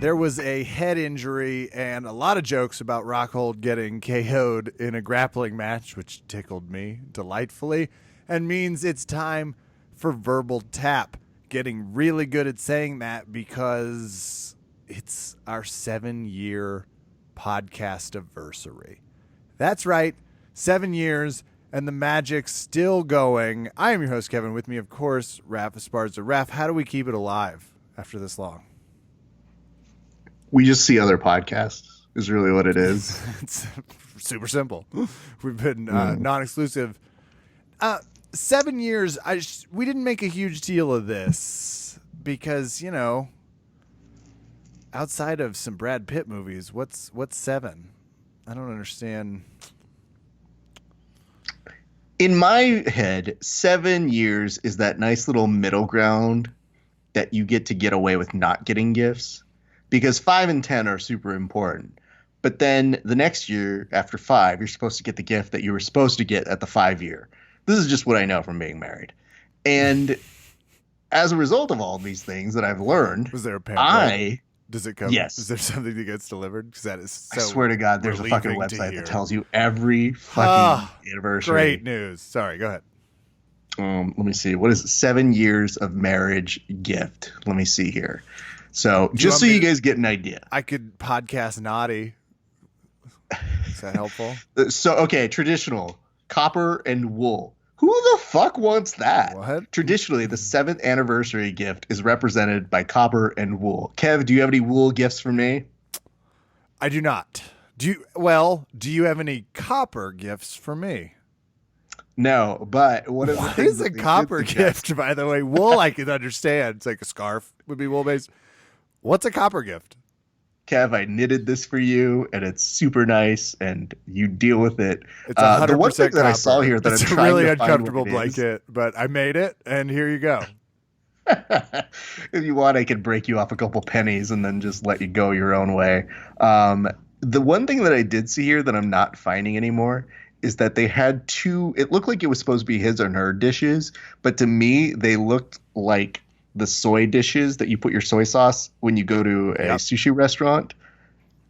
There was a head injury and a lot of jokes about Rockhold getting KO'd in a grappling match, which tickled me delightfully, and means it's time for Verbal Tap. Getting really good at saying that because it's our 7-year podcast anniversary. That's right, 7 years, and the magic's still going. I am your host, Kevin. With me, of course, Raph Esparza. Raph, how do we keep it alive after this long? We just see other podcasts is really what it is. It's super simple. We've been non-exclusive. 7 years. We didn't make a huge deal of this because, you know, outside of some Brad Pitt movies, what's 7? I don't understand. In my head, 7 years is that nice little middle ground that you get away with not getting gifts. Because 5 and 10 are super important. But then the next year, after 5, you're supposed to get the gift that you were supposed to get at the 5 year. This is just what I know from being married. And as a result of all of these things that I've learned, was there a pamphlet? Does it come? Yes. Is there something that gets delivered? Because that is so I swear to God, there's a fucking website that tells you every fucking anniversary. Great news. Sorry, go ahead. Let me see. What is it? 7 years of marriage gift. Let me see here. So just so you guys get an idea. I could podcast naughty. Is that helpful? So, okay, traditional. Copper and wool. Who the fuck wants that? What? Traditionally, the 7th anniversary gift is represented by copper and wool. Kev, do you have any wool gifts for me? I do not. Do you have any copper gifts for me? No, but what is a copper gift, by the way? Wool I can understand. It's like a scarf would be wool-based. What's a copper gift? Kev, I knitted this for you, and it's super nice, and you deal with it. It's 100% the one thing copper. That I saw here that it's I'm a trying really to uncomfortable find what it blanket, but I made it, and here you go. If you want, I could break you off a couple pennies and then just let you go your own way. The one thing that I did see here that I'm not finding anymore is that they had two. It looked like it was supposed to be his and her dishes, but to me, they looked like the soy dishes that you put your soy sauce when you go to a sushi restaurant.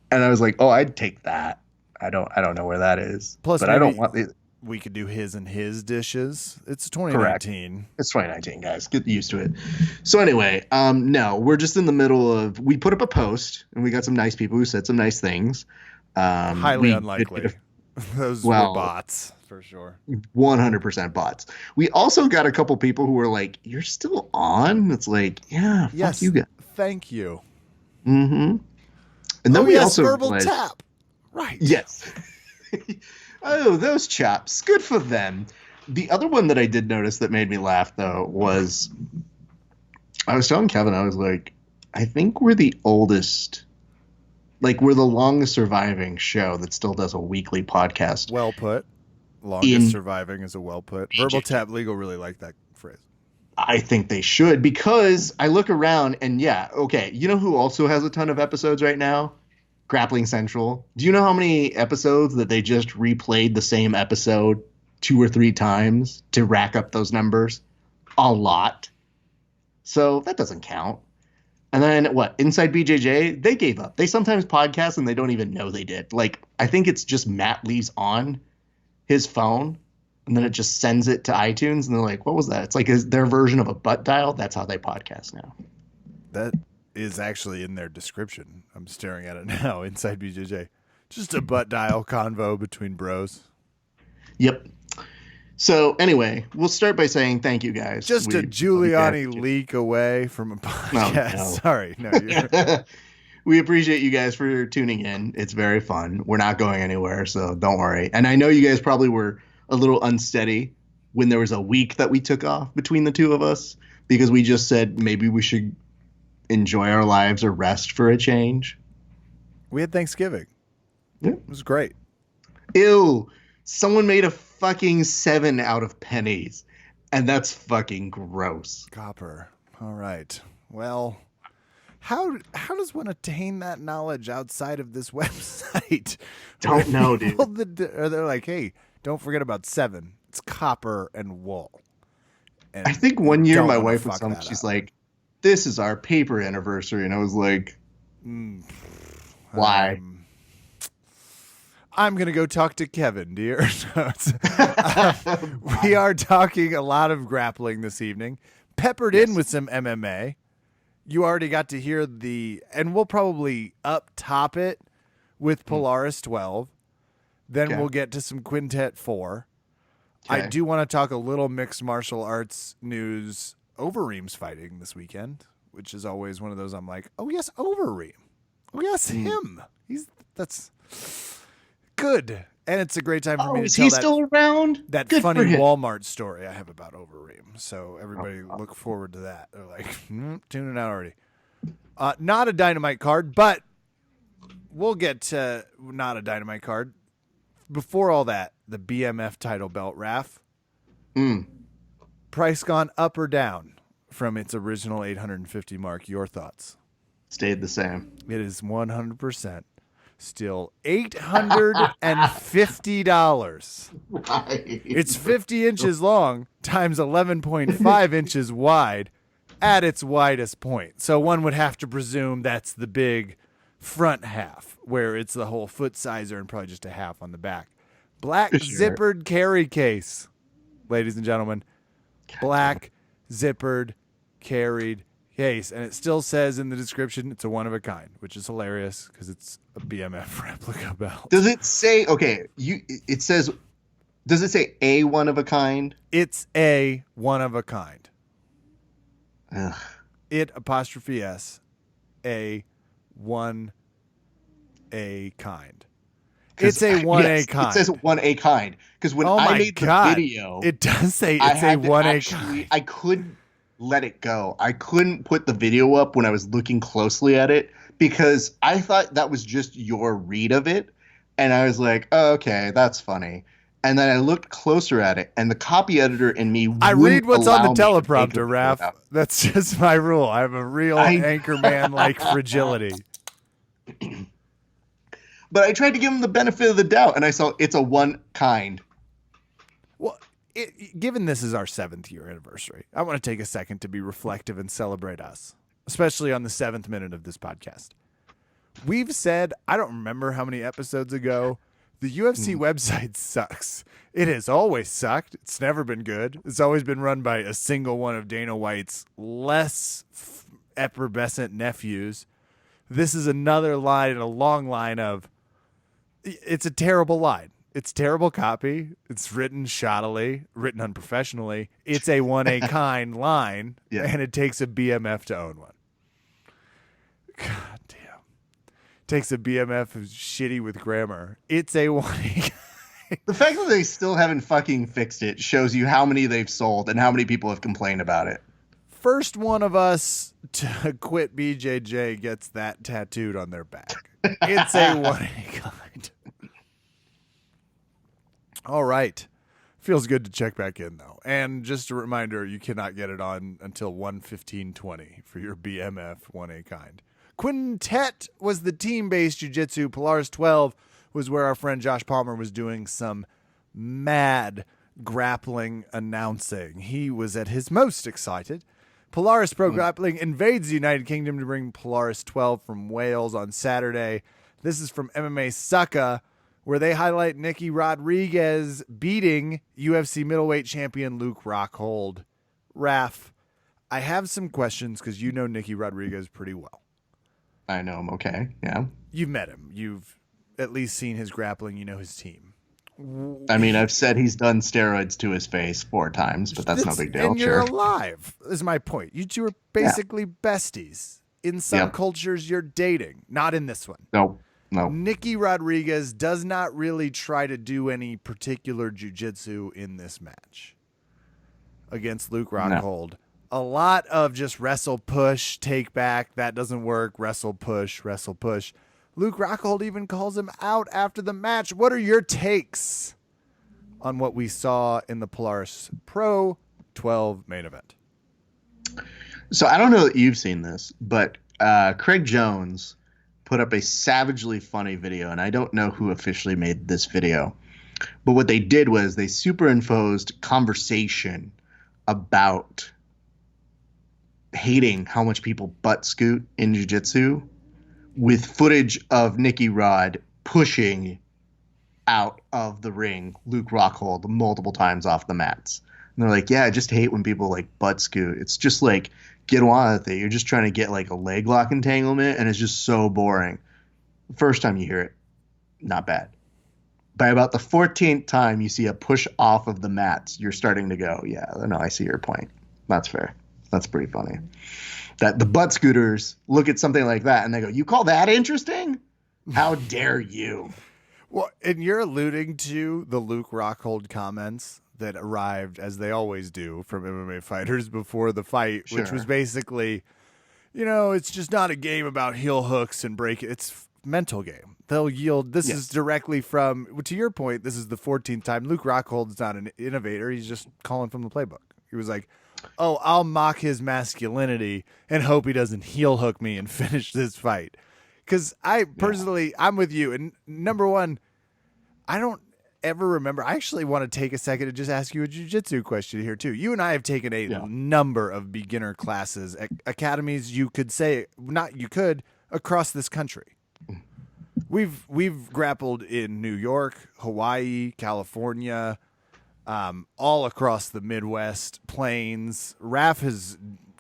And I was like, oh, I'd take that. I don't know where that is. Plus, but I don't want it. We could do his and his dishes. It's 2019. Correct. It's 2019, guys. Get used to it. So anyway, no, we're just in the middle of, we put up a post and we got some nice people who said some nice things. Highly unlikely. Those were bots. For sure. 100% bots. We also got a couple people who were like, you're still on? It's like, yeah, yes, fuck you guys. Thank you. Mm-hmm. And then we also Verbal Tap. Right. Yes. Oh, those chaps. Good for them. The other one that I did notice that made me laugh, though, was I was telling Kevin, I was like, I think we're the oldest. Like, we're the longest surviving show that still does a weekly podcast. Well put. Longest surviving is a well put. Verbal Tap Legal really like that phrase. I think they should, because I look around and okay. You know who also has a ton of episodes right now? Grappling Central. Do you know how many episodes that they just replayed the same episode 2 or 3 times to rack up those numbers? A lot. So that doesn't count. And then what? Inside BJJ, they gave up. They sometimes podcast and they don't even know they did. Like, I think it's just Matt leaves on his phone and then it just sends it to iTunes and they're like, what was that? It's like their version of a butt dial. That's how they podcast now. That is actually in their description. I'm staring at it now. Inside BJJ. Just a butt dial convo between bros. Yep. So anyway, we'll start by saying thank you guys. Just a Giuliani leak away from a podcast. No. Sorry. No, we appreciate you guys for tuning in. It's very fun. We're not going anywhere, so don't worry. And I know you guys probably were a little unsteady when there was a week that we took off between the two of us because we just said maybe we should enjoy our lives or rest for a change. We had Thanksgiving. Yeah. It was great. Ew. Someone made a fucking 7 out of pennies, and that's fucking gross. Copper. All right. Well, how does one attain that knowledge outside of this website? Don't know, dude. They're like, hey, don't forget about 7. It's copper and wool. And I think one year my wife was telling me, she's like, this is our paper anniversary. And I was like, Why? I'm going to go talk to Kevin, dear. We are talking a lot of grappling this evening, peppered in with some MMA. You already got to hear and we'll probably up top it with Polaris 12. Then we'll get to some Quintet 4. I do want to talk a little mixed martial arts news. Overeem's fighting this weekend, which is always one of those I'm like, oh, yes, Overeem. Oh, yes, him. That's good. And it's a great time for me to tell still around? That Good funny Walmart story I have about Overeem. So everybody look forward to that. They're like, tuning out already. Not a Dynamite card, but we'll get to not a Dynamite card. Before all that, the BMF title belt, Raph. Price gone up or down from its original 850 mark. Your thoughts? Stayed the same. It is 100% still $850. Right. It's 50 inches long times 11.5 inches wide at its widest point. So one would have to presume that's the big front half where it's the whole foot sizer and probably just a half on the back. Black zippered carry case, ladies and gentlemen. Black zippered carried case. And it still says in the description it's a one of a kind, which is hilarious because it's a BMF replica belt. Does it say, it says, does it say a one of a kind? It's a one of a kind. Ugh. It apostrophe S, a one a kind. It's a 1A kind. It says 1A kind. Because when I made the video, it does say it's a 1A kind. I couldn't let it go. I couldn't put the video up when I was looking closely at it because I thought that was just your read of it. And I was like, oh, okay, that's funny. And then I looked closer at it, and the copy editor in me I read what's on the teleprompter, Raph. That's just my rule. I have a real anchorman-like fragility. But I tried to give him the benefit of the doubt, and I saw it's a one kind. Well, given this is our 7th year anniversary, I want to take a second to be reflective and celebrate us, especially on the 7th minute of this podcast. We've said, I don't remember how many episodes ago, the UFC website sucks. It has always sucked. It's never been good. It's always been run by a single one of Dana White's less effervescent nephews. This is another line in a long line of, it's a terrible line. It's terrible copy. It's written shoddily, written unprofessionally. It's a 1A kind line, and it takes a BMF to own one. God damn. Takes a BMF who's shitty with grammar. It's a 1A kind. The fact that they still haven't fucking fixed it shows you how many they've sold and how many people have complained about it. First one of us to quit BJJ gets that tattooed on their back. It's a 1A kind. All right. Feels good to check back in, though. And just a reminder, you cannot get it on until 1:15:20 for your BMF 1A kind. Quintet was the team-based jiu-jitsu. Polaris 12 was where our friend Josh Palmer was doing some mad grappling announcing. He was at his most excited. Polaris Pro Grappling invades the United Kingdom to bring Polaris 12 from Wales on Saturday. This is from MMA Succa, where they highlight Nicky Rodriguez beating UFC middleweight champion Luke Rockhold. Raph, I have some questions because you know Nicky Rodriguez pretty well. I know him okay, yeah. You've met him. You've at least seen his grappling. You know his team. I mean, I've said he's done steroids to his face 4 times, but that's no big deal. And you're alive, is my point. You two are basically besties. In some cultures, you're dating. Not in this one. No. Nicky Rodriguez does not really try to do any particular jiu-jitsu in this match against Luke Rockhold. No. A lot of just wrestle, push, take back. That doesn't work. Wrestle, push, wrestle, push. Luke Rockhold even calls him out after the match. What are your takes on what we saw in the Polaris Pro 12 main event? So I don't know that you've seen this, but Craig Jones put up a savagely funny video, and I don't know who officially made this video. But what they did was they superimposed conversation about hating how much people butt scoot in jiu-jitsu with footage of Nicky Rod pushing out of the ring Luke Rockhold multiple times off the mats. And they're like, yeah, I just hate when people like butt scoot. It's just like, get on with it. You're just trying to get like a leg lock entanglement, and it's just so boring. The first time you hear it, not bad. By about the 14th time you see a push off of the mats, you're starting to go, yeah, no, I see your point. That's fair. That's pretty funny. That the butt scooters look at something like that and they go, you call that interesting? How dare you? Well, and you're alluding to the Luke Rockhold comments that arrived, as they always do, from MMA fighters before the fight, which was basically, it's just not a game about heel hooks and break. It's mental game. They'll yield. This is directly from, to your point, this is the 14th time. Luke Rockhold's not an innovator. He's just calling from the playbook. He was like, oh, I'll mock his masculinity and hope he doesn't heel hook me and finish this fight. Because I personally, I'm with you. And number one, I don't ever remember. I actually want to take a second to just ask you a jiu-jitsu question here too. You and I have taken a number of beginner classes at academies. You could say, across this country. We've grappled in New York, Hawaii, California, all across the Midwest, Plains. Raf has,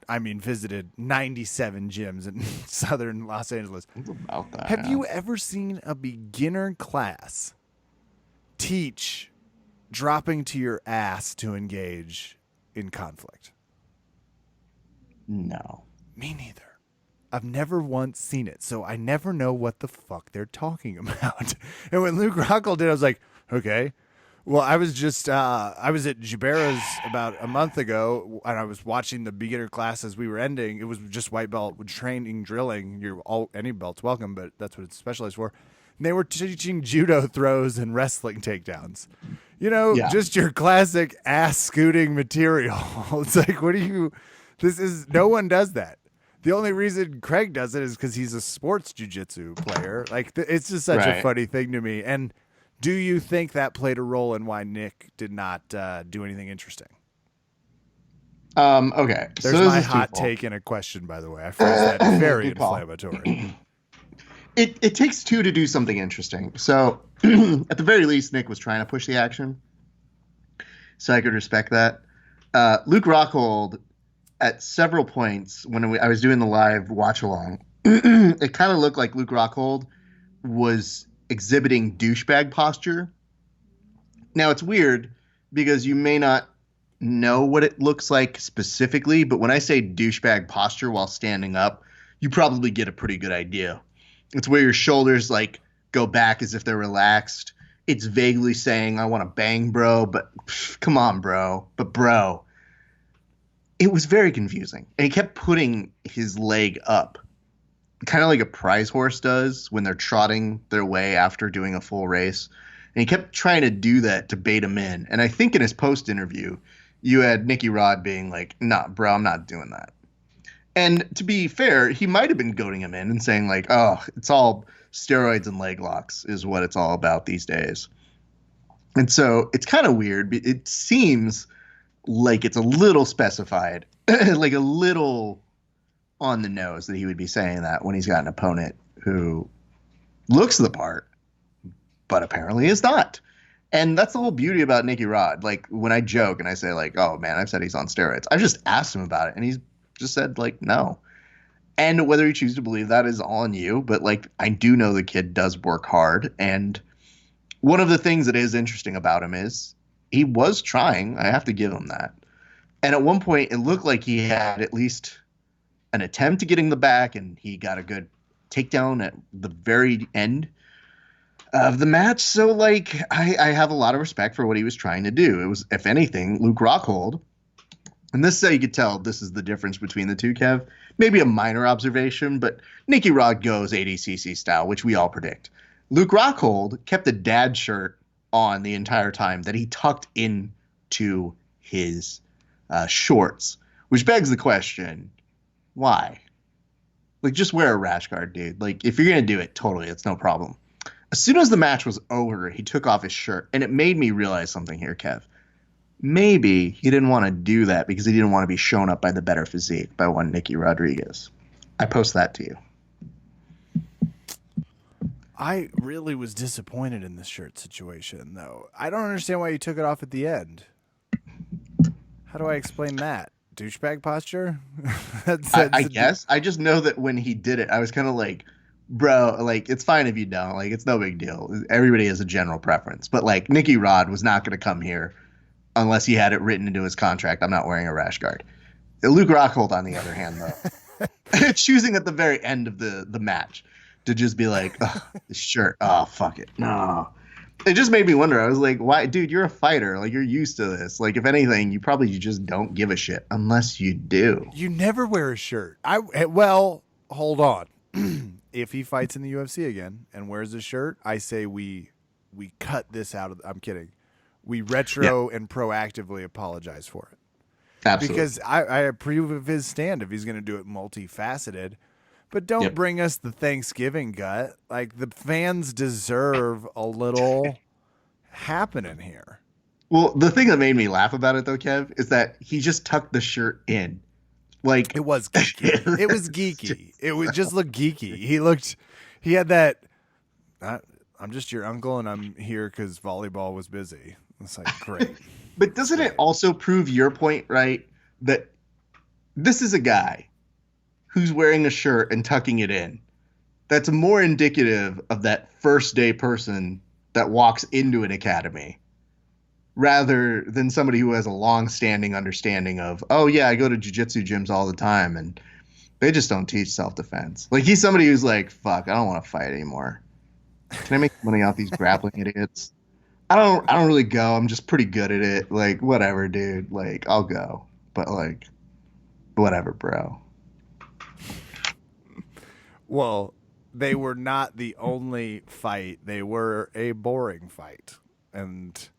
visited 97 gyms in southern Los Angeles. About that. Have you ever seen a beginner class teach dropping to your ass to engage in conflict? No. Me neither. I've never once seen it, so I never know what the fuck they're talking about. And when Luke Rockhold did, I was like, okay. Well, I was at Jubera's about a month ago, and I was watching the beginner class as we were ending. It was just white belt with training, drilling. Any belt's welcome, but that's what it's specialized for. And they were teaching judo throws and wrestling takedowns. Just your classic ass scooting material. It's like, no one does that. The only reason Craig does it is because he's a sports jiu-jitsu player. Like, it's just such a funny thing to me. And do you think that played a role in why Nick did not do anything interesting? Okay. There's my hot take in a question, by the way. I phrased that very inflammatory. It takes two to do something interesting. So at the very least, Nick was trying to push the action. So I could respect that. Luke Rockhold, at several points when I was doing the live watch along, it kind of looked like Luke Rockhold was exhibiting douchebag posture. Now it's weird because you may not know what it looks like specifically, but when I say douchebag posture while standing up, you probably get a pretty good idea. It's where your shoulders like go back as if they're relaxed. It's vaguely saying, I want to bang, bro, but come on, bro. But bro, it was very confusing. And he kept putting his leg up, kind of like a prize horse does when they're trotting their way after doing a full race. And he kept trying to do that to bait him in. And I think in his post interview, you had Nicky Rod being like, nah, bro, I'm not doing that. And to be fair, he might have been goading him in and saying like, oh, it's all steroids and leg locks is what it's all about these days. And so it's kind of weird. It seems like it's a little specified, like a little on the nose that he would be saying that when he's got an opponent who looks the part, but apparently is not. And that's the whole beauty about Nicky Rod. Like when I joke and I say like, oh man, I've said he's on steroids. I've just asked him about it and he's just said like, no. And whether you choose to believe that is on you, but like I do know the kid does work hard. And one of the things that is interesting about him is he was trying. I have to give him that. And at one point, it looked like he had at least an attempt to getting the back, and he got a good takedown at the very end of the match. So, like, I have a lot of respect for what he was trying to do. It was, if anything, Luke Rockhold. And this is how you could tell this is the difference between the two, Kev. Maybe a minor observation, but Nicky Rod goes 80cc style, which we all predict. Luke Rockhold kept a dad shirt on the entire time that he tucked into his shorts, which begs the question, why? Like, just wear a rash guard, dude. Like, if you're going to do it, totally, it's no problem. As soon as the match was over, he took off his shirt, and it made me realize something here, Kev. Maybe he didn't want to do that because he didn't want to be shown up by the better physique by one Nicky Rodriguez. I post that to you. I really was disappointed in this shirt situation, though. I don't understand why you took it off at the end. How do I explain that? Douchebag posture? I guess. I just know that when he did it, I was kind of like, bro, like, it's fine if you don't. Like, it's no big deal. Everybody has a general preference. But, like, Nicky Rod was not going to come here unless he had it written into his contract. I'm not wearing a rash guard. Luke Rockhold, on the other hand, though, choosing at the very end of the match to just be like, oh, this shirt. Oh, fuck it. No. It just made me wonder. I was like, why, dude, you're a fighter. Like, you're used to this. Like, if anything, you probably just don't give a shit unless you do. You never wear a shirt. Well, hold on. If he fights in the UFC again and wears a shirt, I say we cut this out of. I'm kidding. We retro and proactively apologize for it. Absolutely. Because I approve of his stand if he's going to do it multifaceted. But don't bring us the Thanksgiving gut. Like, the fans deserve a little happening here. Well, the thing that made me laugh about it, though, Kev, is that he just tucked the shirt in. Like, it was geeky. It was geeky. It would just look geeky. He had that, I'm just your uncle and I'm here because volleyball was busy. It's like, great. But doesn't it also prove your point, right? That this is a guy who's wearing a shirt and tucking it in. That's more indicative of that first day person that walks into an academy rather than somebody who has a long-standing understanding of, oh, yeah, I go to jiu-jitsu gyms all the time, and they just don't teach self-defense. Like, he's somebody who's like, fuck, I don't want to fight anymore. Can I make money off these grappling idiots? I don't really go. I'm just pretty good at it. Like, whatever, dude. Like, I'll go. But, like, whatever, bro. Well, they were not the only fight. They were a boring fight. And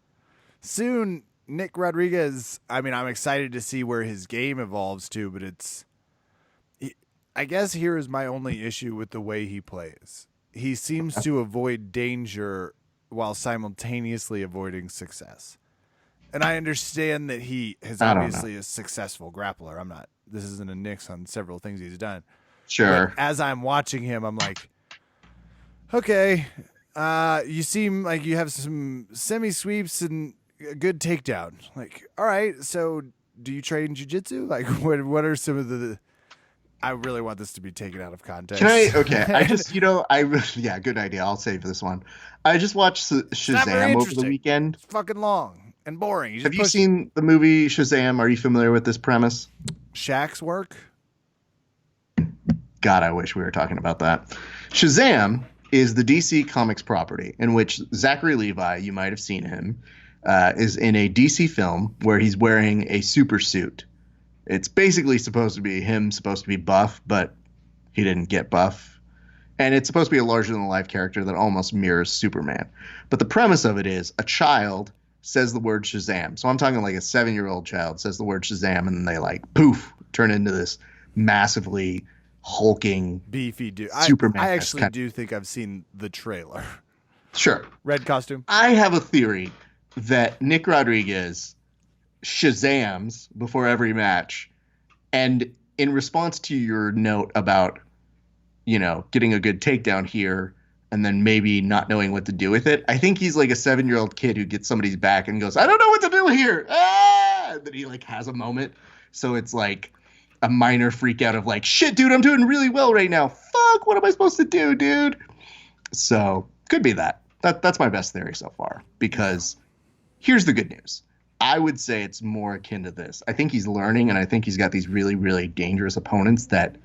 soon, Nick Rodriguez, I mean, I'm excited to see where his game evolves to, but I guess here is my only issue with the way he plays. He seems to avoid danger while simultaneously avoiding success. And I understand that he is obviously a successful grappler. This isn't a nix on several things he's done. Sure. But as I'm watching him, I'm like, okay, you seem like you have some semi-sweeps and a good takedown. Like, all right, so do you train jiu-jitsu? Like, what are some of the... I really want this to be taken out of context. Yeah, good idea. I'll save this one. I just watched Shazam over the weekend. It's fucking long and boring. Have you seen the movie Shazam? Are you familiar with this premise? Shaq's work? God, I wish we were talking about that. Shazam is the DC Comics property in which Zachary Levi, you might have seen him, is in a DC film where he's wearing a super suit. It's basically supposed to be buff, but he didn't get buff. And it's supposed to be a larger-than-life character that almost mirrors Superman. But the premise of it is a child says the word Shazam. So I'm talking like a 7-year-old child says the word Shazam, and then they, like, poof, turn into this massively hulking, beefy dude. Superman. I actually do think I've seen the trailer. Sure. Red costume. I have a theory that Nick Rodriguez Shazams before every match, and in response to your note about, you know, getting a good takedown here and then maybe not knowing what to do with it, I think he's like a 7-year-old kid who gets somebody's back and goes, I don't know what to do here. And then he like has a moment. So it's like a minor freak out of like, shit, dude, I'm doing really well right now. Fuck, what am I supposed to do, dude? So could be that. That's my best theory so far, because here's the good news. I would say it's more akin to this. I think he's learning, and I think he's got these really, really dangerous opponents that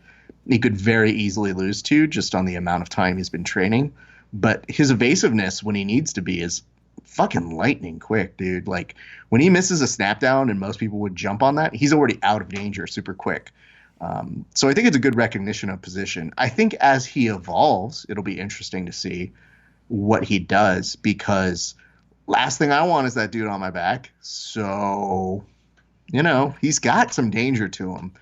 he could very easily lose to just on the amount of time he's been training. But his evasiveness when he needs to be is fucking lightning quick, dude. Like, when he misses a snap down and most people would jump on that, he's already out of danger super quick. So I think it's a good recognition of position. I think as he evolves, it'll be interesting to see what he does, because last thing I want is that dude on my back. So, you know, he's got some danger to him.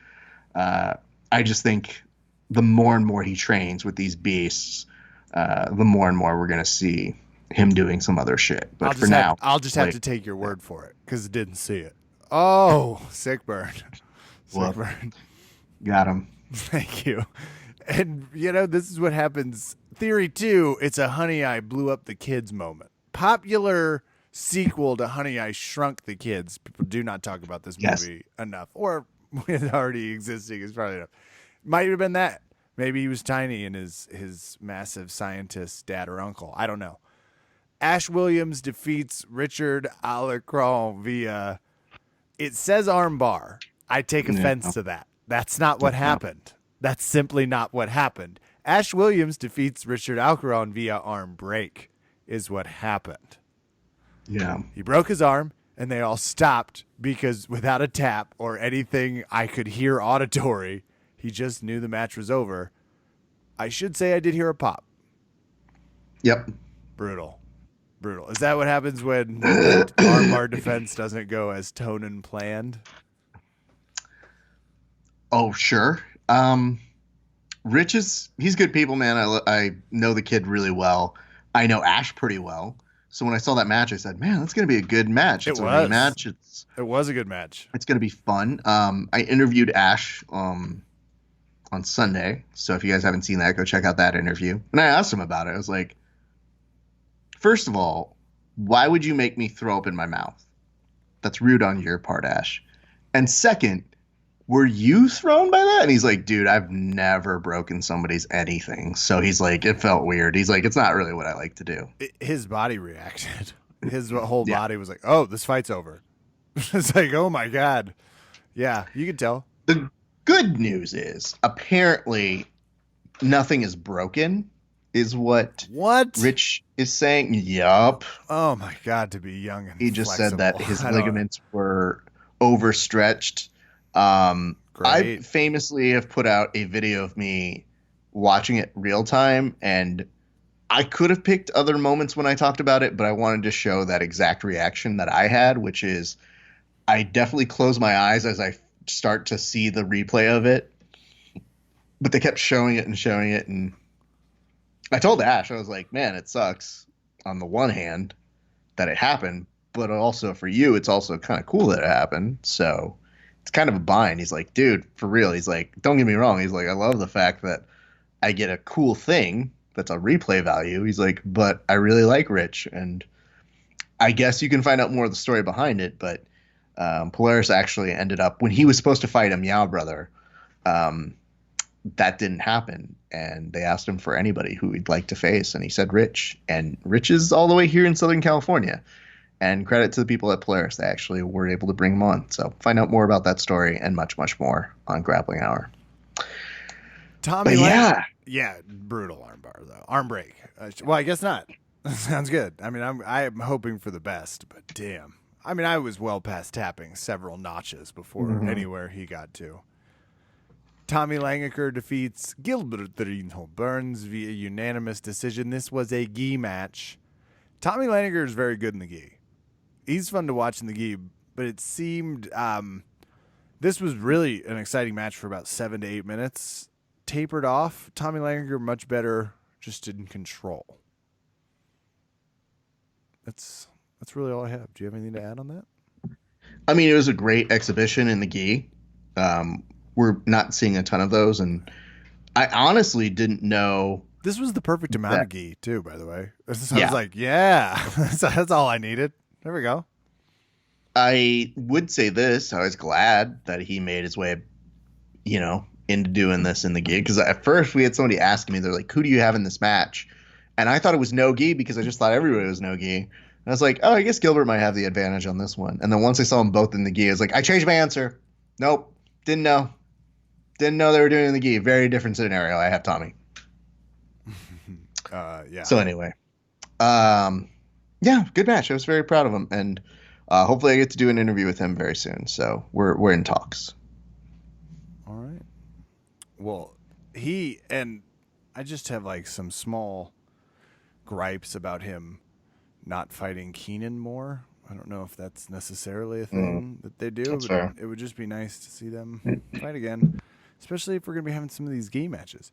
I just think the more and more he trains with these beasts, the more and more we're going to see him doing some other shit. But for now, I'll just have to take your word for it because I didn't see it. Oh, sick burn. Sick burn. Got him. Thank you. And, this is what happens. Theory 2, it's a Honey, I Blew Up the Kids moment. Popular sequel to Honey, I Shrunk the Kids. People do not talk about this movie enough. Or it already existing is probably enough. Might have been that. Maybe he was tiny and his massive scientist dad or uncle. I don't know. Ash Williams defeats Richard Alarcon via, it says armbar. I take offense to that. That's not what happened. That's simply not what happened. Ash Williams defeats Richard Alarcon via arm break is what happened. Yeah. He broke his arm, and they all stopped because without a tap or anything I could hear auditory, he just knew the match was over. I should say I did hear a pop. Yep. Brutal. Is that what happens when the armbar defense doesn't go as Tonin planned? Oh, sure. Rich he's good people, man. I know the kid really well. I know Ash pretty well. So when I saw that match, I said, man, that's going to be a good match. It's a rematch. It was a good match. It's going to be fun. I interviewed Ash on Sunday. So if you guys haven't seen that, go check out that interview. And I asked him about it. I was like, first of all, why would you make me throw up in my mouth? That's rude on your part, Ash. And second, were you thrown by that? And he's like, dude, I've never broken somebody's anything. So he's like, it felt weird. He's like, it's not really what I like to do. His body reacted. His whole body was like, oh, this fight's over. It's like, oh my God. Yeah, you can tell. The good news is apparently nothing is broken is what Rich is saying. Yup. Oh my God, to be young and he just flexible. said that his ligaments were overstretched. I famously have put out a video of me watching it real time, and I could have picked other moments when I talked about it, but I wanted to show that exact reaction that I had, which is I definitely close my eyes as I start to see the replay of it, but they kept showing it, and I told Ash, I was like, man, it sucks on the one hand that it happened, but also for you, it's also kind of cool that it happened. So it's kind of a bind. He's like, dude, for real. He's like, don't get me wrong. He's like, I love the fact that I get a cool thing that's a replay value. He's like, but I really like Rich. And I guess you can find out more of the story behind it. But Polaris actually ended up, when he was supposed to fight a Meow Brother, that didn't happen. And they asked him for anybody who he'd like to face. And he said Rich. And Rich is all the way here in Southern California. And credit to the people at Polaris. They actually were able to bring him on. So find out more about that story and much, much more on Grappling Hour. Tommy, yeah, brutal armbar though. Arm break. Well, I guess not. Sounds good. I mean, I'm hoping for the best, but damn. I mean, I was well past tapping several notches before anywhere he got to. Tommy Langaker defeats Gilberto Burns via unanimous decision. This was a gi match. Tommy Langaker is very good in the gi. He's fun to watch in the gi, but it seemed this was really an exciting match for about 7 to 8 minutes. Tapered off. Tommy Langaker much better just in control. That's really all I have. Do you have anything to add on that? I mean, it was a great exhibition in the gi. We're not seeing a ton of those, and I honestly didn't know. This was the perfect amount of gi, too, by the way. I was like, yeah, that's all I needed. There we go. I would say this. I was glad that he made his way, into doing this in the gi. Because at first we had somebody asking me, they're like, who do you have in this match? And I thought it was no gi because I just thought everybody was no gi. And I was like, oh, I guess Gilbert might have the advantage on this one. And then once I saw them both in the gi, I was like, I changed my answer. Nope. Didn't know. Didn't know they were doing it in the gi. Very different scenario. I have Tommy. Yeah. So anyway, yeah, good match. I was very proud of him, and hopefully I get to do an interview with him very soon. So we're in talks. All right. Well, I just have like some small gripes about him not fighting Keenan more. I don't know if that's necessarily a thing that they do, but fair. It would just be nice to see them fight again, especially if we're going to be having some of these gi matches.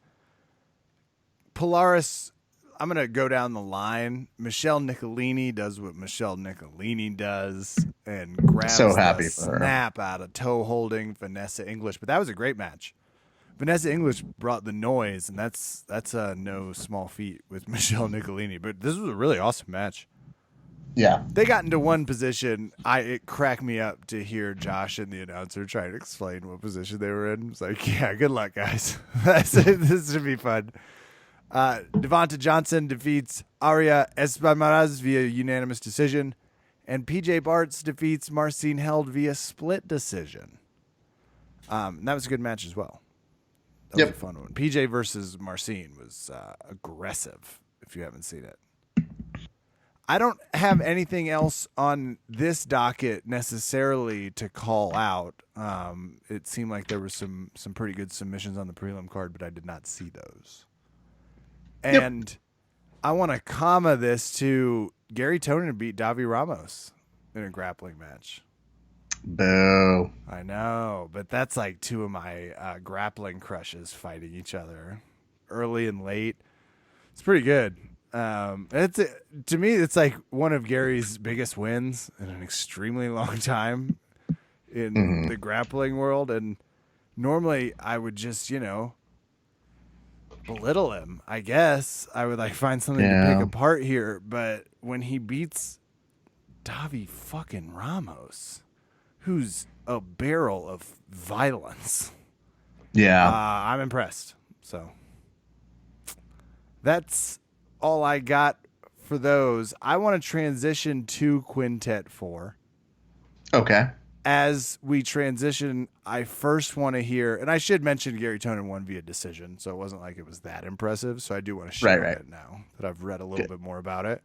Polaris, I'm going to go down the line. Michelle Nicolini does what Michelle Nicolini does and grabs the snap out of toe holding Vanessa English. But that was a great match. Vanessa English brought the noise, and that's no small feat with Michelle Nicolini. But this was a really awesome match. Yeah. They got into one position. It cracked me up to hear Josh and the announcer try to explain what position they were in. It's like, yeah, good luck, guys. This should be fun. Devonta Johnson defeats Aria Esparmaraz via unanimous decision, and PJ Bartz defeats Marcin Held via split decision. That was a good match as well. That was a fun one. PJ versus Marcin was aggressive, if you haven't seen it. I don't have anything else on this docket necessarily to call out. It seemed like there were some pretty good submissions on the prelim card, but I did not see those. And I want to comma this to Gary Tonin beat Davi Ramos in a grappling match. Boo. I know, but that's like two of my grappling crushes fighting each other early and late. It's pretty good. To me, it's like one of Gary's biggest wins in an extremely long time in the grappling world. And normally I would just, belittle him. I guess I would like find something to pick apart here. But when he beats Davi fucking Ramos, who's a barrel of violence, I'm impressed. So that's all I got for those. I want to transition to Quintet 4. Okay. As we transition, I first want to hear, and I should mention Gary Tonin won via decision, so it wasn't like it was that impressive. So I do want to share it now that I've read a little bit more about it.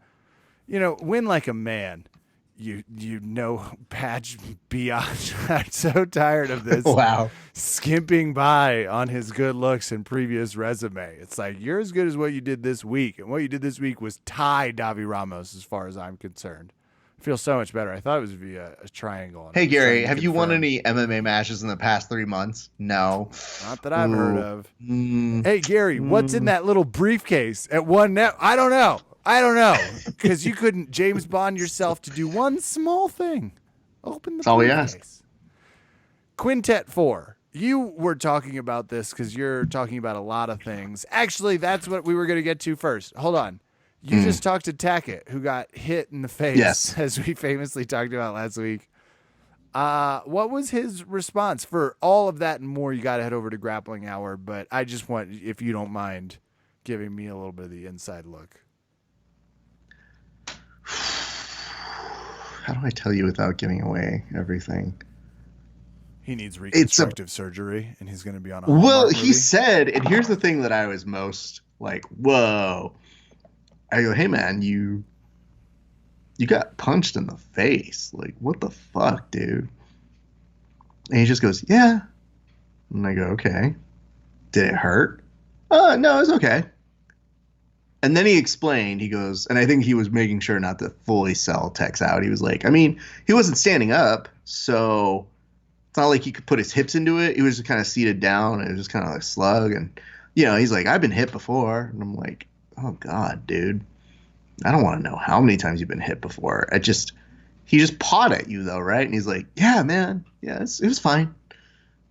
Win like a man. Patch beyond. I'm so tired of this. Skimping by on his good looks and previous resume. It's like, you're as good as what you did this week. And what you did this week was tie Davi Ramos as far as I'm concerned. I feel so much better. I thought it was via a triangle. Hey, Gary, have you won any MMA matches in the past 3 months? No. Not that I've heard of. Hey, Gary, what's in that little briefcase at one net? I don't know. Because you couldn't James Bond yourself to do one small thing. Open the briefcase. Quintet 4. You were talking about this because you're talking about a lot of things. Actually, that's what we were going to get to first. Hold on. You just talked to Tackett, who got hit in the face, as we famously talked about last week. What was his response? For all of that and more, you got to head over to Grappling Hour, but I just want, if you don't mind, giving me a little bit of the inside look. How do I tell you without giving away everything? He needs reconstructive surgery, and he's going to be on a he said, and here's the thing that I was most like, whoa. I go, hey, man, you got punched in the face. Like, what the fuck, dude? And he just goes, yeah. And I go, okay. Did it hurt? No, it was okay. And then he explained, he goes, and I think he was making sure not to fully sell Tex out. He was like, I mean, he wasn't standing up, so it's not like he could put his hips into it. He was just kind of seated down, and it was just kind of like a slug. And, he's like, I've been hit before. And I'm like, oh, God, dude. I don't want to know how many times you've been hit before. He just pawed at you, though, right? And he's like, yeah, man. Yeah, it was fine.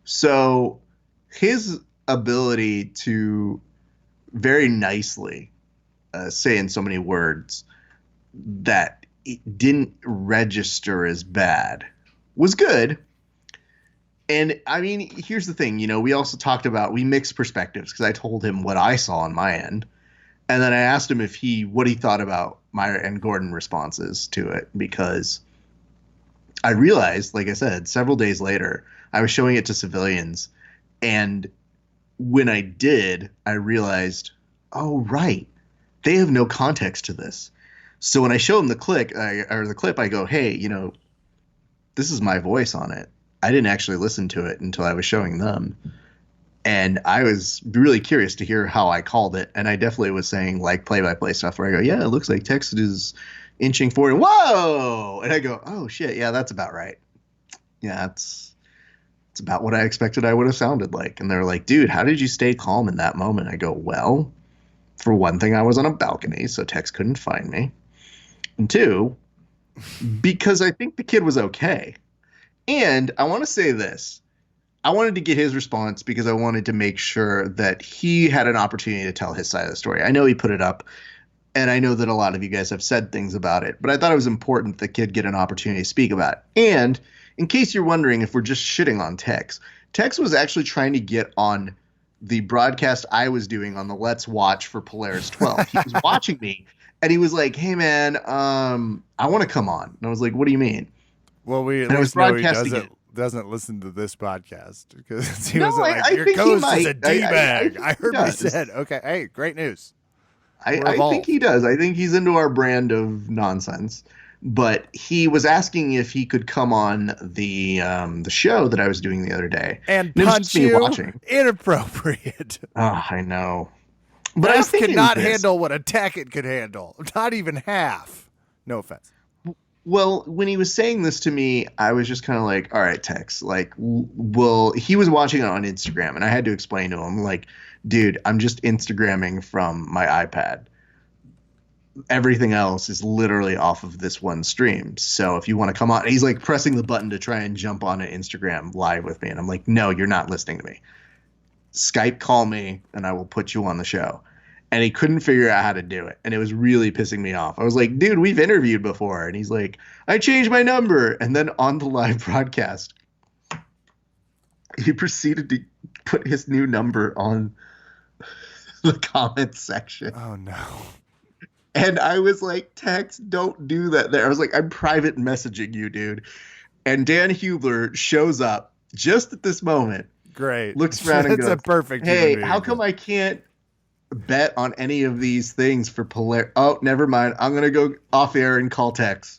So his ability to very nicely say in so many words that it didn't register as bad was good. And I mean, here's the thing, we also talked about, we mixed perspectives because I told him what I saw on my end. And then I asked him what he thought about my and Gordon responses to it, because I realized, like I said, several days later, I was showing it to civilians. And when I did, I realized, oh, right. They have no context to this. So when I show them the clip, I go, hey, this is my voice on it. I didn't actually listen to it until I was showing them. And I was really curious to hear how I called it. And I definitely was saying like play-by-play stuff where I go, yeah, it looks like Tex is inching forward. Whoa! And I go, oh, shit. Yeah, that's about right. Yeah, it's about what I expected I would have sounded like. And they're like, dude, how did you stay calm in that moment? I go, well, for one thing, I was on a balcony, so Tex couldn't find me. And two, because I think the kid was okay. And I want to say this. I wanted to get his response because I wanted to make sure that he had an opportunity to tell his side of the story. I know he put it up, and I know that a lot of you guys have said things about it, but I thought it was important that the kid get an opportunity to speak about it. And in case you're wondering if we're just shitting on Tex, Tex was actually trying to get on the broadcast I was doing on the Let's Watch for Polaris 12. He was watching me, and he was like, "Hey, man, I want to come on." And I was like, "What do you mean?" Well, we at And I was least know he broadcasting doesn't listen to this podcast because he No, was like, I "Your think he co-host is might. a d-bag." think I he heard what he does. said. Okay, hey, great news. I think he does. I think he's into our brand of nonsense. But he was asking if he could come on the show that I was doing the other day. And it was punch just me you. watching. Inappropriate. Oh, I know. But I was F thinking cannot this. handle what a Tackett could handle. Not even half. No offense. Well, when he was saying this to me, I was just kind of like, all right, Tex, like, well, he was watching it on Instagram, and I had to explain to him, like, dude, I'm just Instagramming from my iPad. Everything else is literally off of this one stream. So if you want to come on, he's like pressing the button to try and jump on an Instagram live with me. And I'm like, no, you're not listening to me. Skype call me and I will put you on the show. And he couldn't figure out how to do it. And it was really pissing me off. I was like, dude, we've interviewed before. And he's like, I changed my number. And then on the live broadcast, he proceeded to put his new number on the comments section. Oh, no. And I was like, Tex, don't do that there. I was like, I'm private messaging you, dude. And Dan Hubler shows up just at this moment. Great. Looks around and That's goes, a perfect hey, human being. how come I can't bet on any of these things for Polaris? Oh, never mind. I'm going to go off air and call Tex.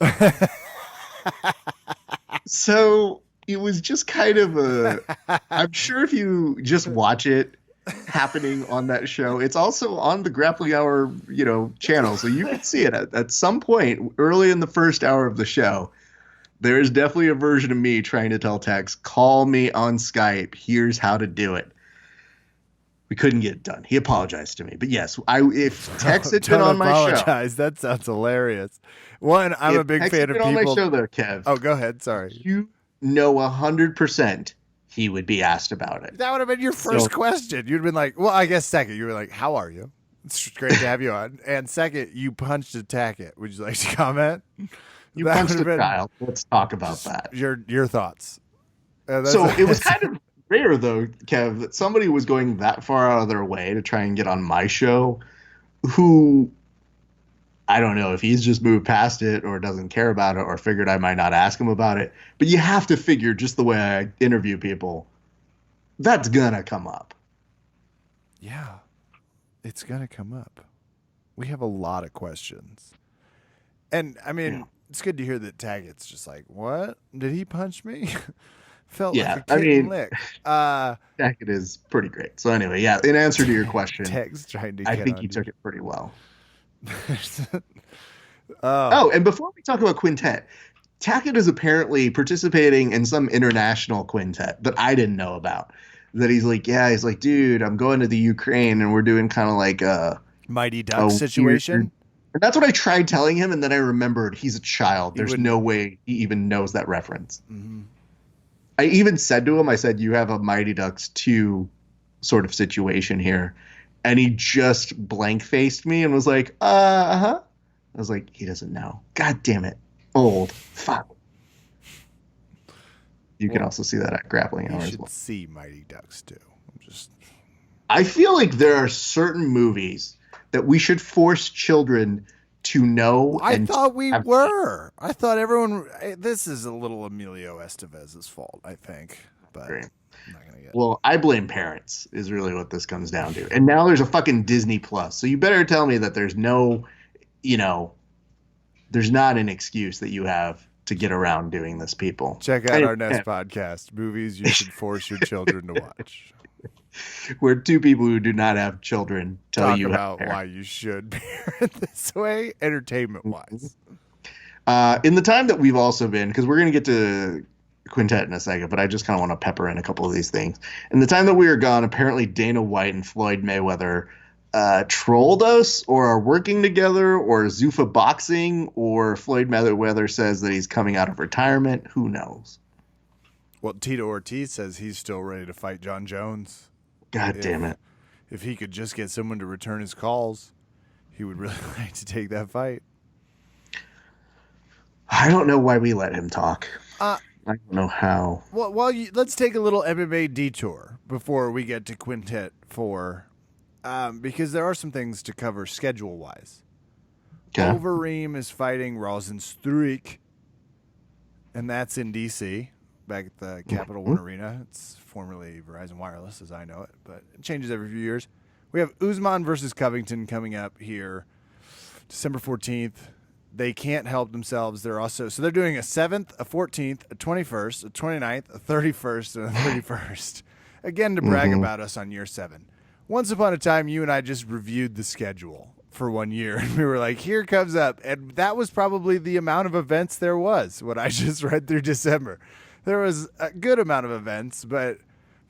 So it was just kind of I'm sure if you just watch it happening on that show, it's also on the Grappling Hour, channel. So you can see it at some point early in the first hour of the show. There is definitely a version of me trying to tell Tex, call me on Skype. Here's how to do it. We couldn't get it done. He apologized to me. But yes, if Tex had been on my show. That sounds hilarious. One, I'm a big fan of people. On my show there, Kev. Oh, go ahead. Sorry. You know 100% he would be asked about it. That would have been your first question. You'd have been like, well, I guess second. You were like, how are you? It's great to have you on. And second, you punched a Tackett. Would you like to comment? You punched a child. Let's talk about that. Your thoughts. So it was kind of rare, though, Kev, that somebody was going that far out of their way to try and get on my show who, I don't know if he's just moved past it or doesn't care about it or figured I might not ask him about it. But you have to figure, just the way I interview people, that's going to come up. Yeah, it's going to come up. We have a lot of questions. And, I mean, It's good to hear that Taggett's just like, what? Did he punch me? Felt like a kitten lick. Tackett is pretty great. So anyway, in answer to your question, Tex trying to I get think on he took it pretty well. Oh, and before we talk about Quintet, Tackett is apparently participating in some international quintet that I didn't know about. That he's like, dude, I'm going to the Ukraine and we're doing kind of like a Mighty Ducks situation. And that's what I tried telling him, and then I remembered he's a child. There's no way he even knows that reference. Mm-hmm. I even said to him, I said, you have a Mighty Ducks 2 sort of situation here. And he just blank-faced me and was like, uh-huh. I was like, he doesn't know. God damn it. Old. Fuck. You can also see that at Grappling Hour as well. You should see Mighty Ducks 2. I feel like there are certain movies that we should force children to know. I thought we were. I thought everyone. This is a little Emilio Estevez's fault, I think. But I'm not gonna get. Well, I blame parents. Is really what this comes down to. And now there's a fucking Disney Plus, so you better tell me that there's no, there's not an excuse that you have to get around doing this, people. Check out our next podcast, movies you should force your children to watch. Where two people who do not have children tell you about why you should parent this way, entertainment-wise. In the time that we've also been, because we're going to get to Quintet in a second, but I just kind of want to pepper in a couple of these things. In the time that we were gone, apparently Dana White and Floyd Mayweather trolled us or are working together, or Zuffa Boxing, or Floyd Mayweather says that he's coming out of retirement. Who knows? Well, Tito Ortiz says he's still ready to fight John Jones. God damn it. If he could just get someone to return his calls, he would really like to take that fight. I don't know why we let him talk. I don't know how. Well, let's take a little MMA detour before we get to Quintet 4, because there are some things to cover schedule-wise. Okay. Overeem is fighting Rosenstruik, and that's in D.C., back at the Capital One Arena. It's formerly Verizon Wireless, as I know it, but it changes every few years. We have Usman versus Covington coming up here December 14th. They can't help themselves. They're doing a 7th, a 14th, a 21st, a 29th, a 31st, and a 31st. Again, to brag about us on year 7. Once upon a time, you and I just reviewed the schedule for 1 year, and we were like, here comes up. And that was probably the amount of events there was, what I just read through December. There was a good amount of events, but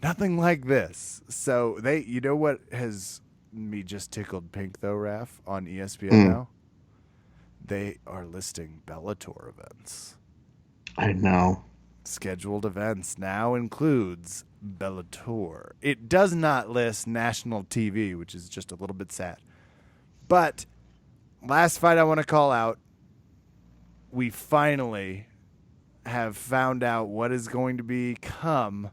nothing like this. So you know what has me just tickled pink, though, Raph, on ESPN now? They are listing Bellator events. I know. Scheduled events now includes Bellator. It does not list national TV, which is just a little bit sad. But last fight I want to call out, we finally have found out what is going to become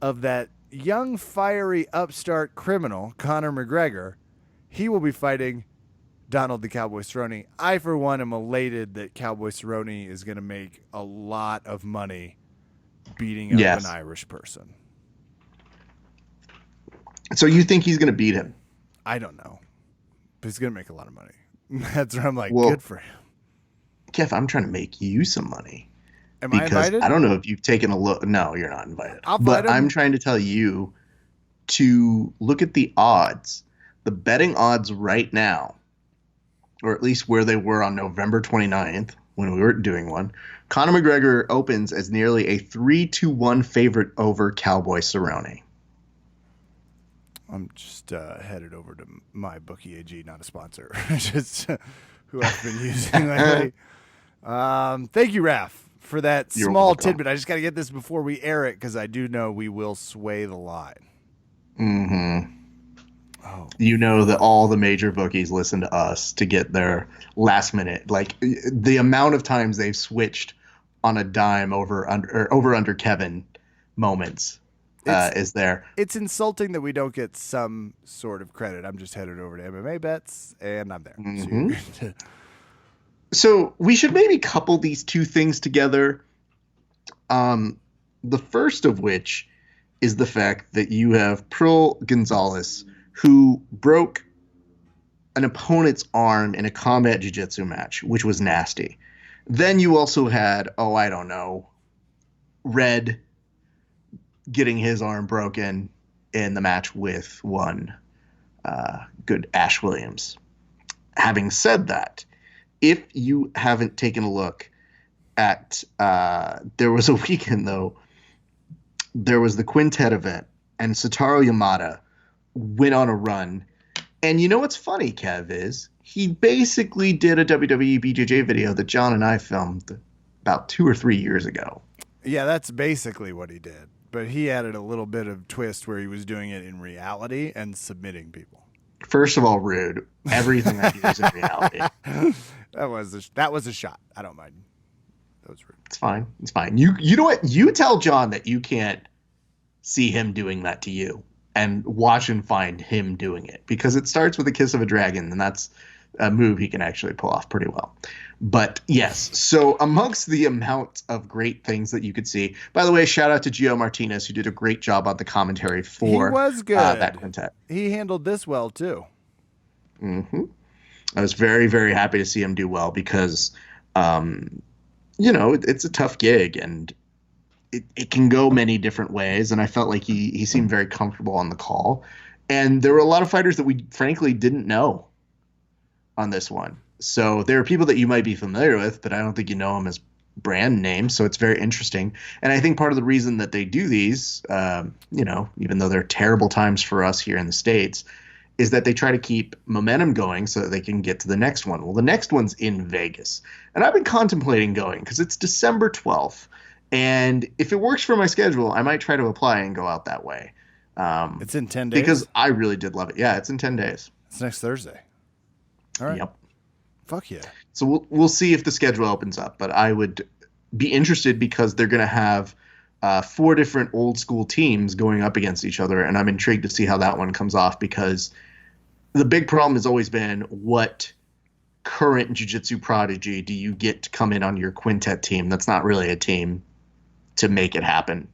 of that young, fiery, upstart criminal, Conor McGregor. He will be fighting Donald the Cowboy Cerrone. I, for one, am elated that Cowboy Cerrone is going to make a lot of money beating up an Irish person. So you think he's going to beat him? I don't know. But he's going to make a lot of money. That's where I'm like, good for him. Kev, I'm trying to make you some money. Am I invited? I don't know if you've taken a look. No, you're not invited. But I'm trying to tell you to look at the odds. The betting odds right now, or at least where they were on November 29th when we were doing one, Conor McGregor opens as nearly a 3-1 favorite over Cowboy Cerrone. I'm just headed over to my bookie AG, not a sponsor, just who I've been using lately. Thank you, Raph, for that small tidbit. I just got to get this before we air it because I do know we will sway the line. Mm-hmm. Oh. You know that all the major bookies listen to us to get their last minute. Like the amount of times they've switched on a dime over under Kevin moments is there. It's insulting that we don't get some sort of credit. I'm just headed over to MMA bets and I'm there. Mm-hmm. So we should maybe couple these two things together. The first of which is the fact that you have Pearl Gonzalez, who broke an opponent's arm in a combat jiu-jitsu match, which was nasty. Then you also had, Red getting his arm broken in the match with one good Ash Williams. Having said that, if you haven't taken a look at there was a weekend, though, there was the Quintet event, and Satoru Yamada went on a run. And you know what's funny, Kev, is he basically did a WWE BJJ video that John and I filmed about 2 or 3 years ago. Yeah, that's basically what he did. But he added a little bit of twist where he was doing it in reality and submitting people. First of all, rude. Everything I do is in reality. That was a shot. I don't mind. That was rude. It's fine. It's fine. You know what? You tell John that you can't see him doing that to you and watch and find him doing it, because it starts with a kiss of a dragon, and that's a move he can actually pull off pretty well. But yes, so amongst the amount of great things that you could see, by the way, shout out to Gio Martinez, who did a great job on the commentary for he was good. That Quintet. He handled this well too. Mm-hmm. I was very, very happy to see him do well because, it's a tough gig and it can go many different ways. And I felt like he seemed very comfortable on the call. And there were a lot of fighters that we frankly didn't know on this one. So there are people that you might be familiar with, but I don't think you know them as brand names. So it's very interesting. And I think part of the reason that they do these, even though they're terrible times for us here in the States, is that they try to keep momentum going so that they can get to the next one. Well, the next one's in Vegas. And I've been contemplating going because it's December 12th. And if it works for my schedule, I might try to apply and go out that way. It's in 10 days? Because I really did love it. Yeah, it's in 10 days. It's next Thursday. All right. Yep. Fuck yeah. So we'll see if the schedule opens up, but I would be interested because they're going to have 4 different old school teams going up against each other, and I'm intrigued to see how that one comes off because the big problem has always been what current jiu-jitsu prodigy do you get to come in on your quintet team that's not really a team to make it happen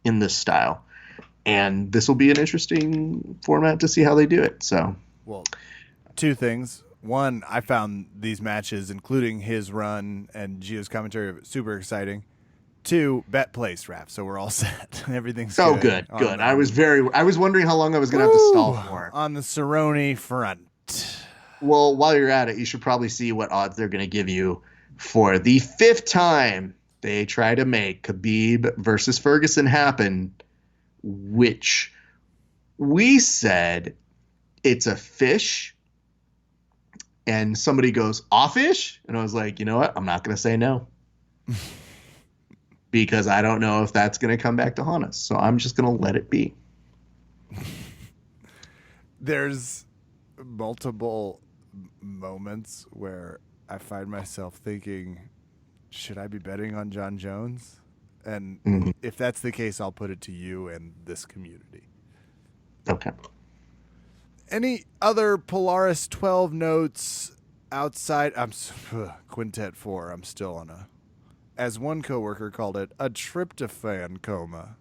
in this style. And this will be an interesting format to see how they do it. So, well, 2 things. One, I found these matches, including his run and Gio's commentary, super exciting. 2, bet placed, Raph, so we're all set. Everything's good. I was wondering how long I was going to have to stall for. On the Cerrone front. Well, while you're at it, you should probably see what odds they're going to give you for the 5th time they try to make Khabib versus Ferguson happen, which we said it's a fish, and somebody goes, "Offish?" And I was like, you know what? I'm not going to say no. Because I don't know if that's going to come back to haunt us. So I'm just going to let it be. There's multiple moments where I find myself thinking, should I be betting on John Jones? And if that's the case, I'll put it to you and this community. Okay. Any other Polaris 12 notes outside? Quintet 4. I'm still on a, as one coworker called it, a tryptophan coma.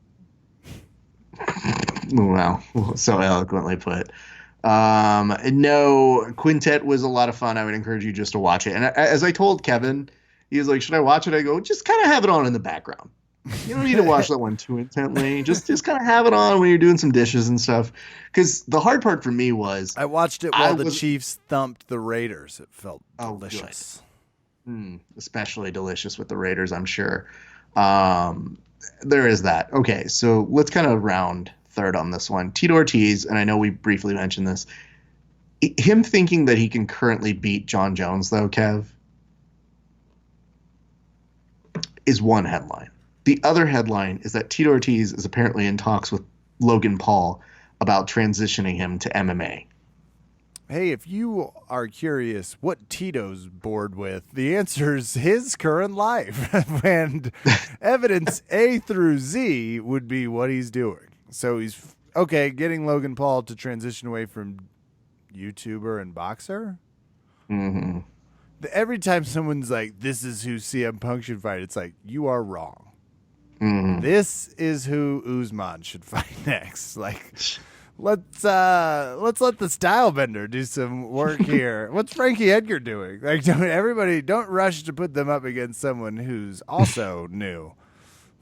Wow, so eloquently put. No, Quintet was a lot of fun. I would encourage you just to watch it. And as I told Kevin, he was like, "Should I watch it?" I go, "Just kind of have it on in the background. You don't need to watch that one too intently. Just kind of have it on when you're doing some dishes and stuff." Because the hard part for me was I watched it while the Chiefs thumped the Raiders. It felt delicious. Especially delicious with the Raiders, I'm sure. There is that. Okay, so let's kind of round third on this one. Tito Ortiz, and I know we briefly mentioned this, him thinking that he can currently beat John Jones, though, Kev, is one headline. The other headline is that Tito Ortiz is apparently in talks with Logan Paul about transitioning him to MMA. Hey, if you are curious what Tito's bored with, the answer is his current life. And evidence A through Z would be what he's doing. So he's, getting Logan Paul to transition away from YouTuber and boxer. Mm-hmm. Every time someone's like, this is who CM Punk should fight, it's like, you are wrong. Mm-hmm. This is who Usman should fight next. Like, let's let the style bender do some work here. What's Frankie Edgar doing? Like, don't rush to put them up against someone who's also new.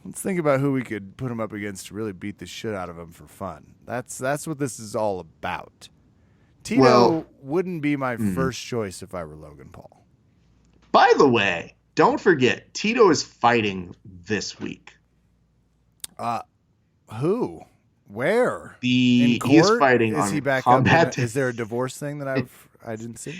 Let's think about who we could put him up against to really beat the shit out of him for fun. That's what this is all about. Tito wouldn't be my first choice if I were Logan Paul. By the way, don't forget, Tito is fighting this week. Who? Where? In court? He's fighting on Combat. Is there a divorce thing that I didn't see?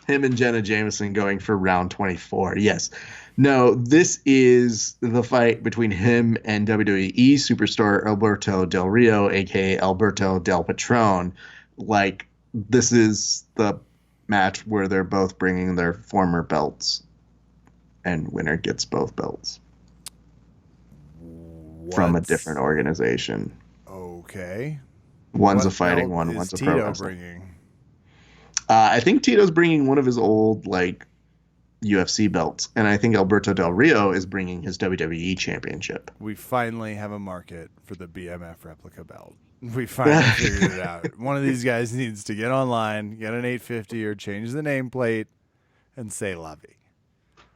Him and Jenna Jameson going for round 24. Yes. No, this is the fight between him and WWE superstar Alberto Del Rio, a.k.a. Alberto Del Patron. Like, this is the match where they're both bringing their former belts, and winner gets both belts from a different organization. Okay. One's a fighting one, one's a pro Tito wrestling. Bringing? I think Tito's bringing one of his old UFC belts, and I think Alberto Del Rio is bringing his WWE championship. We finally have a market for the BMF replica belt. We finally figured it out. One of these guys needs to get online, get an 850 or change the nameplate, and say Lovey.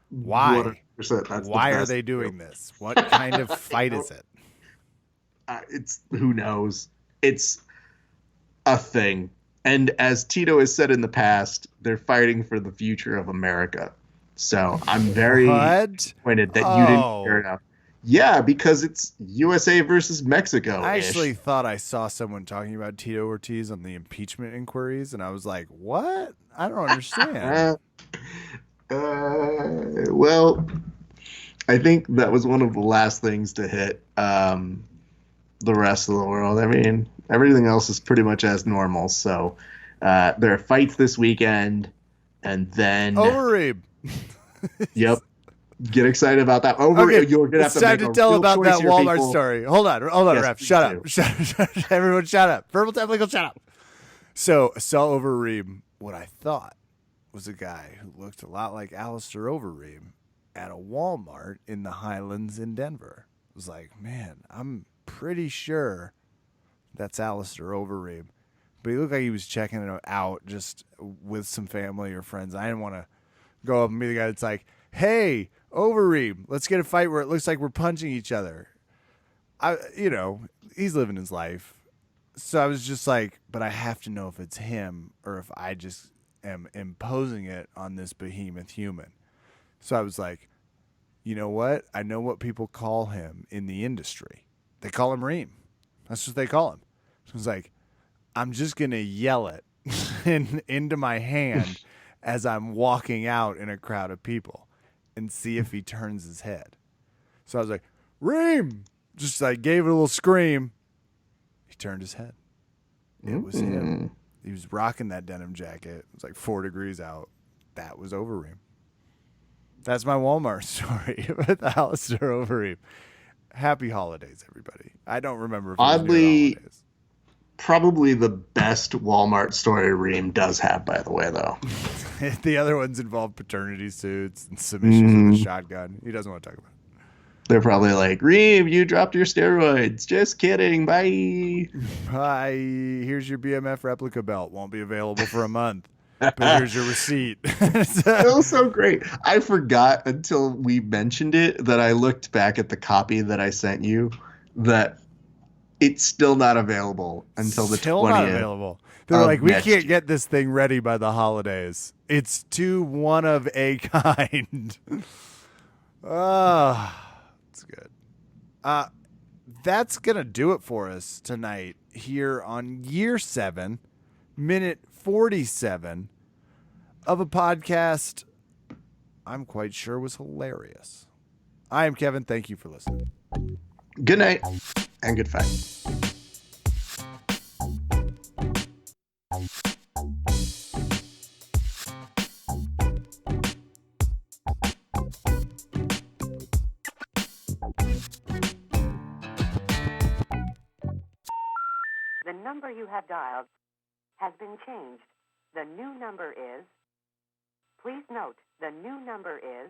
Why? Why are they doing this? What kind of fight is it? It's who knows. It's a thing. And as Tito has said in the past, they're fighting for the future of America. So I'm very disappointed that you didn't hear enough. Yeah, because it's USA versus Mexico. I actually thought I saw someone talking about Tito Ortiz on the impeachment inquiries, and I was like, what? I don't understand. Well, I think that was one of the last things to hit the rest of the world. I mean, everything else is pretty much as normal. So there are fights this weekend, and then Overeem. yep, get excited about that. Okay, You're gonna have it's to time make to a tell real about choice that here, Walmart people. story. Hold on, Yes, Ref. please Shut do. up. Everyone shut up. Verbaltapcast, shut up. So, saw Overeem, what I thought was a guy who looked a lot like Alistair Overeem at a Walmart in the Highlands in Denver. I was like, man, I'm pretty sure that's Alistair Overeem. But he looked like he was checking it out just with some family or friends. I didn't want to go up and be the guy that's like, hey, Overeem, let's get a fight where it looks like we're punching each other. He's living his life. So I was just like, but I have to know if it's him or if I just am imposing it on this behemoth human. So I was like, you know what? I know what people call him in the industry. They call him Reem. That's what they call him. So I was like, I'm just going to yell it into my hand as I'm walking out in a crowd of people and see if he turns his head. So I was like, Reem! Just like gave it a little scream. He turned his head. It was him. He was rocking that denim jacket. It was like 4 degrees out. That was Overeem. That's my Walmart story with Alistair Overeem. Happy holidays, everybody. I don't remember if it was near the Oddly, holidays. probably the best Walmart story Reem does have, by the way, though. The other ones involve paternity suits and some issues with a shotgun. He doesn't want to talk about it. They're probably like, Reem, you dropped your steroids. Just kidding. Bye. Hi, here's your BMF replica belt. Won't be available for a month. But here's your receipt. It was so great. I forgot until we mentioned it that I looked back at the copy that I sent you that it's still not available until the 20th. Still not available. They were like, we next can't year. get this thing ready by the holidays. It's too one of a kind. It's good. That's going to do it for us tonight here on year 7, minute 47 of a podcast I'm quite sure was hilarious. I am Kevin. Thank you for listening. Good night and good fight. The number you have dialed has been changed. The new number is... Please note, the new number is...